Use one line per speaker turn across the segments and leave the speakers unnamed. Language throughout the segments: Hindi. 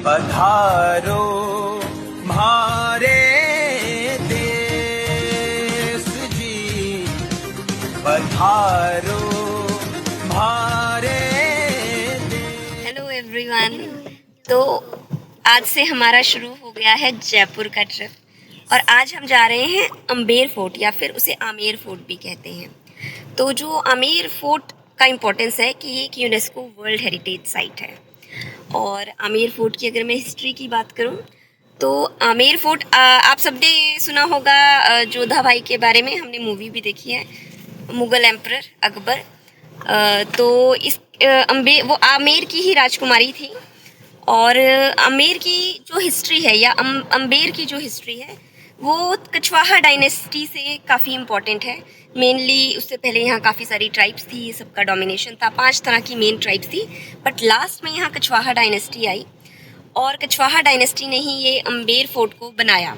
पधारो म्हारे देश जी, पधारो म्हारे देश।
हेलो एवरीवन, तो आज से हमारा शुरू हो गया है जयपुर का ट्रिप और आज हम जा रहे हैं अम्बेर फोर्ट या फिर उसे आमेर फोर्ट भी कहते हैं। तो जो आमेर फोर्ट का इम्पोर्टेंस है कि ये एक यूनेस्को वर्ल्ड हेरिटेज साइट है। और आमेर फोर्ट की अगर मैं हिस्ट्री की बात करूं तो आमेर फोर्ट आप सबने सुना होगा जोधा भाई के बारे में, हमने मूवी भी देखी है, मुग़ल एम्परर अकबर। तो इस वो आमेर की ही राजकुमारी थी। और आमेर की जो हिस्ट्री है या अम्बेर की जो हिस्ट्री है वो कछवाहा डायनेस्टी से काफ़ी इम्पॉर्टेंट है। मेनली उससे पहले यहाँ काफ़ी सारी ट्राइब्स थी, ये सबका डोमिनेशन था, 5 तरह की मेन ट्राइब्स थी, बट लास्ट में यहाँ कछवाहा डायनेस्टी आई और कछवाहा डायनेस्टी ने ही ये अम्बेर फोर्ट को बनाया।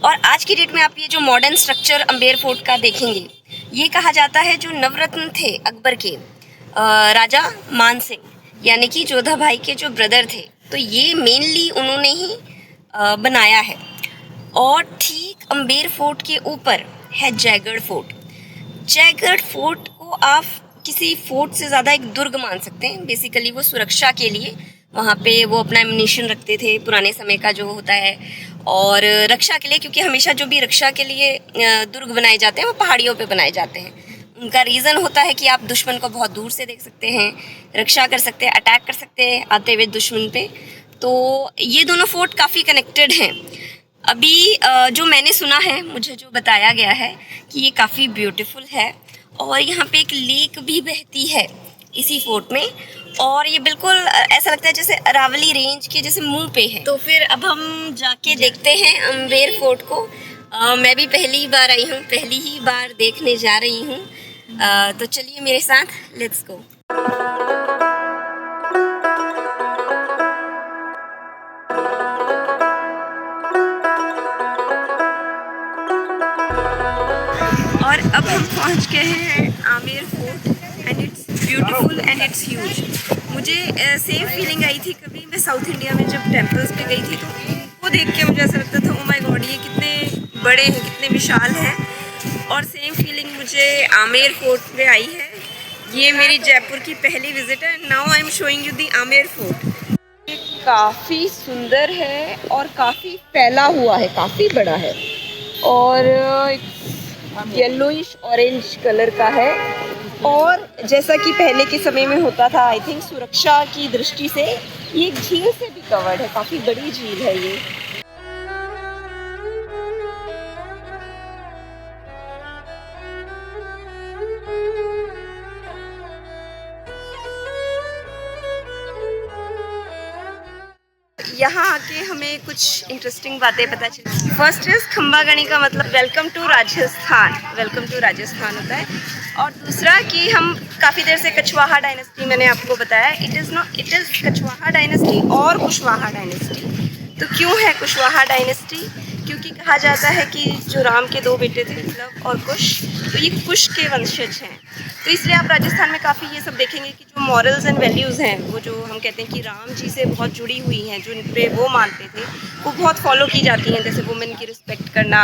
और आज की डेट में आप ये जो मॉडर्न स्ट्रक्चर अम्बेर फोर्ट का देखेंगे, ये कहा जाता है जो नवरत्न थे अकबर के, राजा मान सिंह यानी कि जोधा भाई के जो ब्रदर थे, तो ये मेनली उन्होंने ही बनाया है। और ठीक अम्बेर फोर्ट के ऊपर है जयगढ़ फोर्ट। जयगढ़ फोर्ट को आप किसी फोर्ट से ज़्यादा एक दुर्ग मान सकते हैं। बेसिकली वो सुरक्षा के लिए वहाँ पे वो अपना एम्युनिशन रखते थे, पुराने समय का जो होता है, और रक्षा के लिए, क्योंकि हमेशा जो भी रक्षा के लिए दुर्ग बनाए जाते हैं वो पहाड़ियों पे बनाए जाते हैं। उनका रीज़न होता है कि आप दुश्मन को बहुत दूर से देख सकते हैं, रक्षा कर सकते हैं, अटैक कर सकते हैं आते हुए दुश्मन पे। तो ये दोनों फोर्ट काफ़ी कनेक्टेड हैं। अभी जो मैंने सुना है, मुझे जो बताया गया है कि ये काफ़ी ब्यूटीफुल है और यहाँ पे एक लेक भी बहती है इसी फोर्ट में, और ये बिल्कुल ऐसा लगता है जैसे अरावली रेंज के जैसे मुंह पे है। तो फिर अब हम जाके देखते हैं अम्बेर फोर्ट को। मैं भी पहली बार आई हूँ, पहली ही बार देखने जा रही हूँ। तो चलिए मेरे साथ, लेट्स गो। और अब हम पहुंच गए हैं Amer fort and it's beautiful and it's huge. मुझे सेम फीलिंग आई थी कभी मैं साउथ इंडिया में जब टेम्पल्स पे गई थी, तो वो देख के मुझे ऐसा लगता था ओ माय गॉड, ये कितने बड़े हैं, कितने विशाल हैं। और सेम फीलिंग मुझे आमेर फोर्ट में आई है। ये मेरी जयपुर की पहली विजिट है। Now I am showing you the Amer fort. ये काफ़ी सुंदर है और काफ़ी फैला हुआ है, काफ़ी बड़ा है और येलोइश ऑरेंज कलर का है। और जैसा कि पहले के समय में होता था, आई थिंक सुरक्षा की दृष्टि से ये एक झील से भी कवर्ड है, काफ़ी बड़ी झील है ये। यहाँ आके हमें कुछ इंटरेस्टिंग बातें पता चली। फर्स्ट इज खंबागणी का मतलब welcome to Rajasthan, welcome to Rajasthan होता है। और दूसरा कि हम काफ़ी देर से कछवाहा डायनेस्टी मैंने आपको बताया, इट इज़ कछवाहा डायनेस्टी और कुशवाहा डायनेस्टी। तो क्यों है कुशवाहा डायनेस्टी? क्योंकि कहा जाता है कि जो राम के 2 बेटे थे, लव और कुश, तो ये कुश के वंशज हैं। तो इसलिए आप राजस्थान में काफ़ी ये सब देखेंगे कि जो मॉरल्स एंड वैल्यूज़ हैं, वो जो हम कहते हैं कि राम जी से बहुत जुड़ी हुई हैं, जो इन पे वो मानते थे, वो बहुत फॉलो की जाती हैं। जैसे वुमेन की रिस्पेक्ट करना,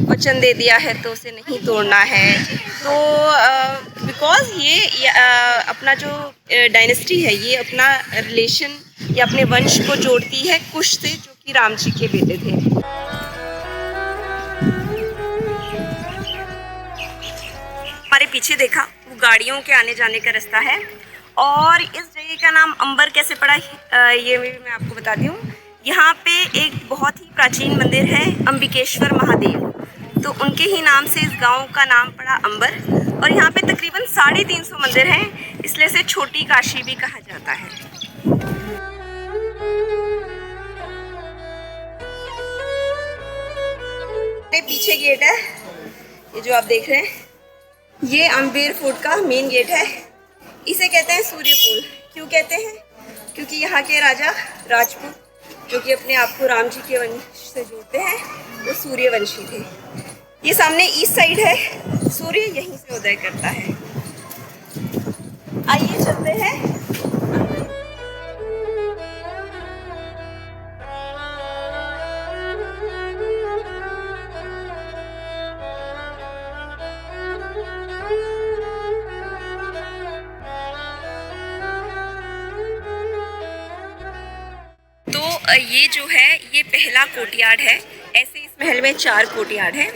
वचन दे दिया है तो उसे नहीं तोड़ना है। तो बिकॉज ये अपना जो डायनेस्टी है, ये अपना रिलेशन या अपने वंश को जोड़ती है कुश से, जो कि राम जी के बेटे थे। हमारे पीछे देखा, वो गाड़ियों के आने जाने का रास्ता है। और इस जगह का नाम अंबर कैसे पड़ा, ये मैं आपको बताती हूँ। यहाँ पे एक बहुत ही प्राचीन मंदिर है, अंबिकेश्वर महादेव, तो उनके ही नाम से इस गांव का नाम पड़ा अंबर। और यहाँ पे तकरीबन 350 मंदिर हैं, इसलिए से छोटी काशी भी कहा जाता है। पीछे गेट है, ये जो आप देख रहे हैं, ये अम्बेर फोर्ट का मेन गेट है। इसे कहते हैं सूर्य पुल। क्यों कहते हैं? क्योंकि यहाँ के राजा राजपूत, जो कि अपने आप को राम जी के वंश से जोड़ते हैं, वो सूर्यवंशी थे। ये सामने ईस्ट साइड है, सूर्य यहीं से उदय करता है। आइए चलते हैं। ये जो है ये पहला कोर्टयार्ड है। ऐसे इस महल में 4 कोर्टयार्ड हैं।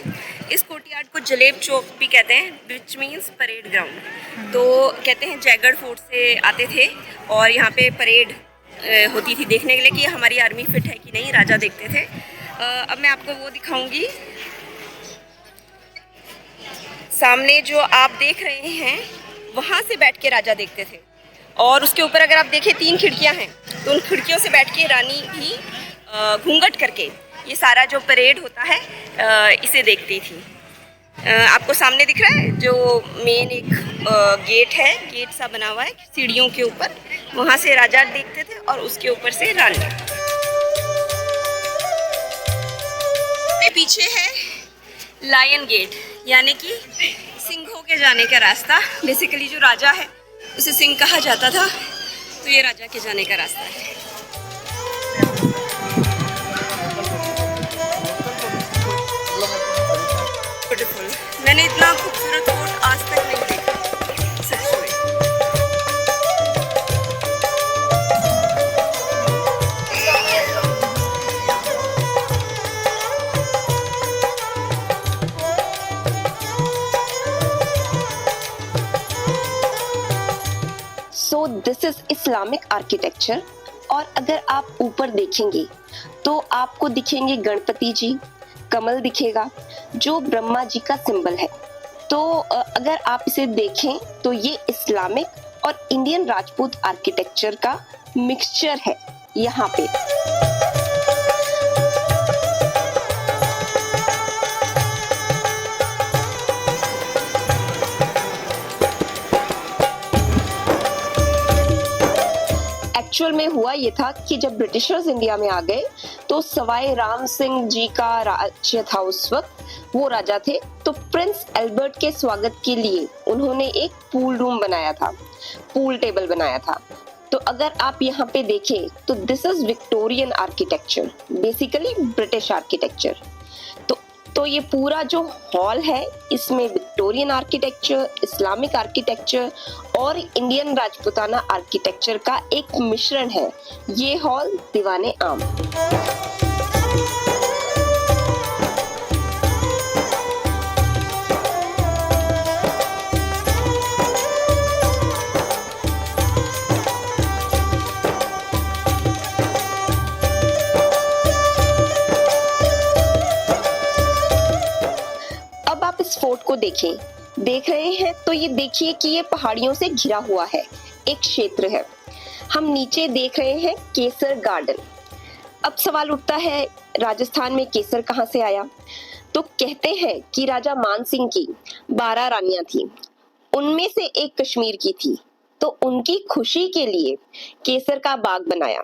इस कोर्टयार्ड को जलेब चौक भी कहते हैं, विच मीन्स परेड ग्राउंड। तो कहते हैं जयगढ़ फोर्ट से आते थे और यहाँ पे परेड होती थी देखने के लिए कि हमारी आर्मी फिट है कि नहीं, राजा देखते थे। अब मैं आपको वो दिखाऊंगी। सामने जो आप देख रहे हैं वहाँ से बैठ के राजा देखते थे और उसके ऊपर अगर आप देखें 3 खिड़कियाँ हैं, तो उन खिड़कियों से बैठ के रानी भी घूंघट करके ये सारा जो परेड होता है इसे देखती थी। आपको सामने दिख रहा है जो मेन एक गेट है, गेट सा बना हुआ है सीढ़ियों के ऊपर, वहाँ से राजा देखते थे और उसके ऊपर से रानी। पीछे है लायन गेट, यानी कि सिंहों के जाने का रास्ता। बेसिकली जो राजा है उसे सिंह कहा जाता था, तो ये राजा के जाने का रास्ता है। ब्यूटीफुल, मैंने इतना खूबसूरत फोर्ट आज तक नहीं देखा सच में।
सो दिस इज इस्लामिक आर्किटेक्चर। और अगर आप ऊपर देखेंगे तो आपको दिखेंगे गणपति जी, कमल दिखेगा जो ब्रह्मा जी का सिंबल है। तो अगर आप इसे देखें तो ये इस्लामिक और इंडियन राजपूत आर्किटेक्चर का मिक्सचर है यहाँ पे। एक्चुअल में हुआ ये था कि जब ब्रिटिशर्स इंडिया में आ गए तो सवाई राम सिंह जी का राज्य था उस वक्त, वो राजा थे। तो प्रिंस एल्बर्ट के स्वागत के लिए उन्होंने एक पूल रूम बनाया था, पूल टेबल बनाया था। तो अगर आप यहाँ पे देखें तो this is Victorian architecture, basically British architecture. तो ये पूरा जो हॉल है इसमें विक्टोरियन आर्किटेक्चर, इस्लामिक आर्किटेक्चर और इंडियन राजपूताना आर्किटेक्चर का एक मिश्रण है ये हॉल दीवाने आम। फोर्ट को देख रहे हैं तो ये देखिए कि ये पहाड़ियों से घिरा हुआ है, एक क्षेत्र है। हम नीचे देख रहे हैं केसर गार्डन। अब सवाल उठता है राजस्थान में केसर कहाँ से आया? तो कहते हैं कि राजा मान सिंह की 12 रानियां थी, उनमें से एक कश्मीर की थी, तो उनकी खुशी के लिए केसर का बाग बनाया।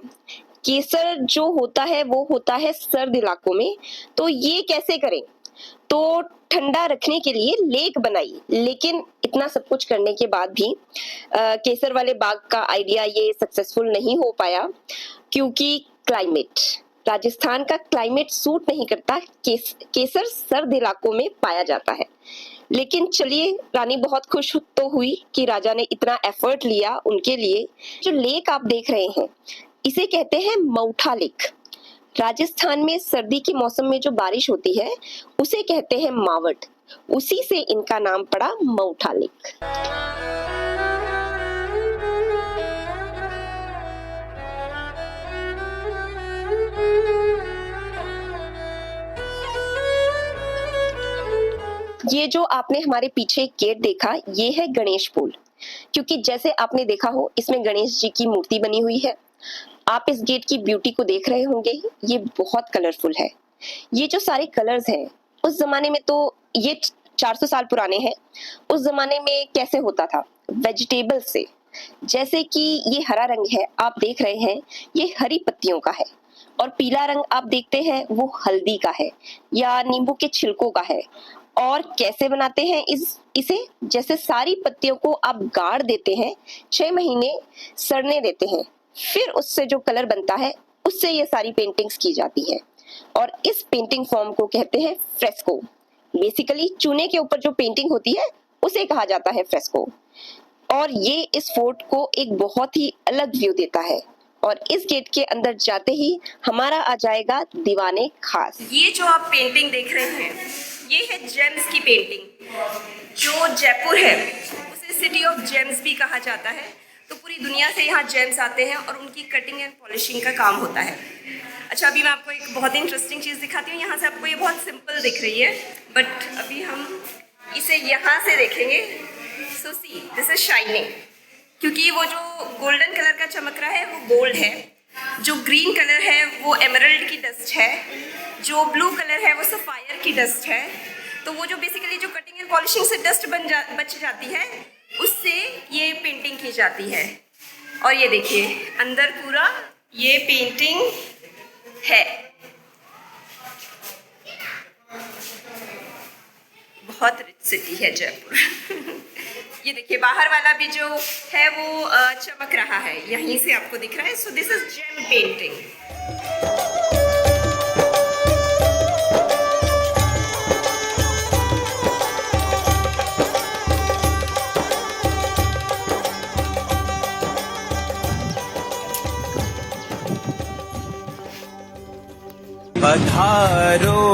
केसर जो होता है वो होता है सर्द इलाकों में, तो ये कैसे करें? तो ठंडा रखने के लिए लेक बनाई। लेकिन इतना सब कुछ करने के बाद भी केसर वाले बाग का आइडिया ये सक्सेसफुल नहीं हो पाया, क्योंकि क्लाइमेट, राजस्थान का क्लाइमेट सूट नहीं करता। केसर सर्द इलाकों में पाया जाता है। लेकिन चलिए, रानी बहुत खुश तो हुई कि राजा ने इतना एफर्ट लिया उनके लिए। जो लेक आप देख रहे हैं इसे कहते हैं मऊठा लेक। राजस्थान में सर्दी के मौसम में जो बारिश होती है उसे कहते हैं मावट, उसी से इनका नाम पड़ा मऊठा लेक। ये जो आपने हमारे पीछे एक गेट देखा ये है गणेश पुल, क्योंकि जैसे आपने देखा हो इसमें गणेश जी की मूर्ति बनी हुई है। आप इस गेट की ब्यूटी को देख रहे होंगे, ये बहुत कलरफुल है। ये जो सारे कलर्स हैं उस जमाने में, तो ये 400 साल पुराने हैं। उस जमाने में कैसे होता था? वेजिटेबल से। जैसे कि ये हरा रंग है आप देख रहे हैं, ये हरी पत्तियों का है, और पीला रंग आप देखते हैं वो हल्दी का है या नींबू के छिलकों का है। और कैसे बनाते हैं इसे? जैसे सारी पत्तियों को आप गाड़ देते हैं, 6 महीने सड़ने देते हैं, फिर उससे जो कलर बनता है उससे ये सारी पेंटिंग्स की जाती हैं। और इस पेंटिंग फॉर्म को कहते हैं फ्रेस्को। बेसिकली चूने के ऊपर जो पेंटिंग होती है उसे कहा जाता है फ्रेस्को। और ये इस फोर्ट को एक बहुत ही अलग व्यू देता है और इस गेट के अंदर जाते ही हमारा आ जाएगा दीवाने खास।
ये जो आप पेंटिंग देख रहे हैं ये है जेम्स की पेंटिंग। जो जयपुर है उसे सिटी ऑफ जेम्स भी कहा जाता है। तो पूरी दुनिया से यहाँ जेम्स आते हैं और उनकी कटिंग एंड पॉलिशिंग का काम होता है। अच्छा, अभी मैं आपको एक बहुत ही इंटरेस्टिंग चीज़ दिखाती हूँ। यहाँ से आपको ये बहुत सिंपल दिख रही है, बट अभी हम इसे यहाँ से देखेंगे। सो सी दिस इज शाइनिंग, क्योंकि वो जो गोल्डन कलर का चमक रहा है वो गोल्ड है, जो ग्रीन कलर है वो एमरल्ड की डस्ट है, जो ब्लू कलर है वो सफायर की डस्ट है। तो वो जो बेसिकली जो कटिंग एंड पॉलिशिंग से डस्ट बच जाती है उससे ये पेंटिंग की जाती है। और ये देखिए अंदर पूरा ये पेंटिंग है। बहुत रिच सिटी है जयपुर। ये देखिए बाहर वाला भी जो है वो चमक रहा है, यहीं से आपको दिख रहा है। So this is gem painting.
पधारो